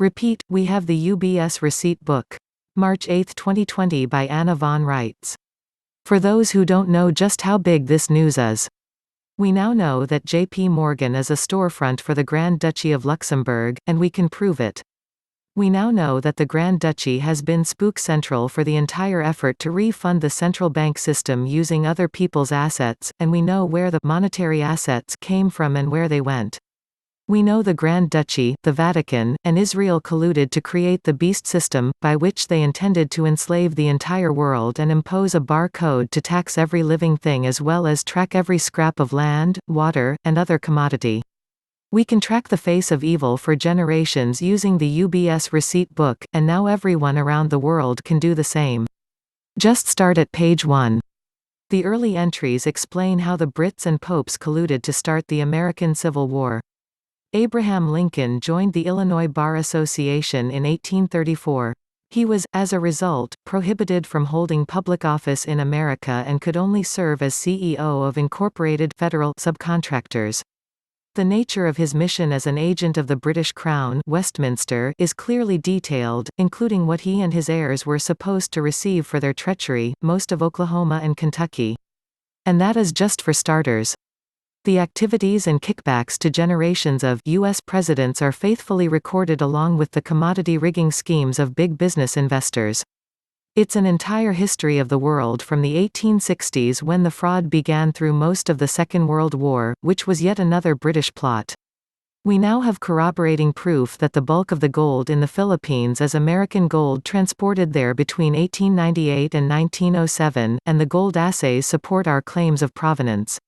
Repeat, we have the UBS Receipt Book. March 8, 2020 by Anna von Reitz. For those who don't know just how big this news is. We now know that JP Morgan is a storefront for the Grand Duchy of Luxembourg, and we can prove it. We now know that the Grand Duchy has been Spook Central for the entire effort to refund the central bank system using other people's assets, and we know where the monetary assets came from and where they went. We know the Grand Duchy, the Vatican, and Israel colluded to create the beast system, by which they intended to enslave the entire world and impose a bar code to tax every living thing as well as track every scrap of land, water, and other commodity. We can track the face of evil for generations using the UBS Receipt Book, and now everyone around the world can do the same. Just start at page 1. The early entries explain how the Brits and popes colluded to start the American Civil War. Abraham Lincoln joined the Illinois Bar Association in 1834. He was, as a result, prohibited from holding public office in America and could only serve as CEO of incorporated federal subcontractors. The nature of his mission as an agent of the British Crown, Westminster, is clearly detailed, including what he and his heirs were supposed to receive for their treachery, most of Oklahoma and Kentucky. And that is just for starters. The activities and kickbacks to generations of U.S. presidents are faithfully recorded along with the commodity rigging schemes of big business investors. It's an entire history of the world from the 1860s when the fraud began through most of the Second World War, which was yet another British plot. We now have corroborating proof that the bulk of the gold in the Philippines is American gold transported there between 1898 and 1907, and the gold assays support our claims of provenance.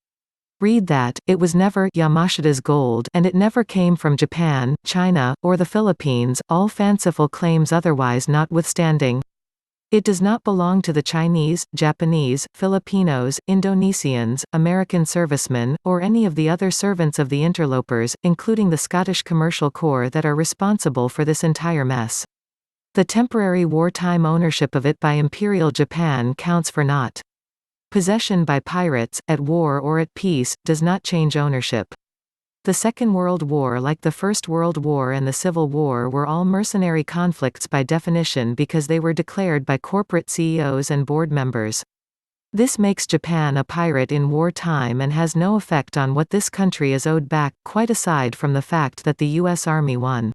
Read that, it was never Yamashita's gold and it never came from Japan, China, or the Philippines, all fanciful claims otherwise notwithstanding. It does not belong to the Chinese, Japanese, Filipinos, Indonesians, American servicemen, or any of the other servants of the interlopers, including the Scottish Commercial Corps that are responsible for this entire mess. The temporary wartime ownership of it by Imperial Japan counts for naught. Possession by pirates, at war or at peace, does not change ownership. The Second World War, like the First World War and the Civil War, were all mercenary conflicts by definition because they were declared by corporate CEOs and board members. This makes Japan a pirate in wartime and has no effect on what this country is owed back, quite aside from the fact that the U.S. Army won.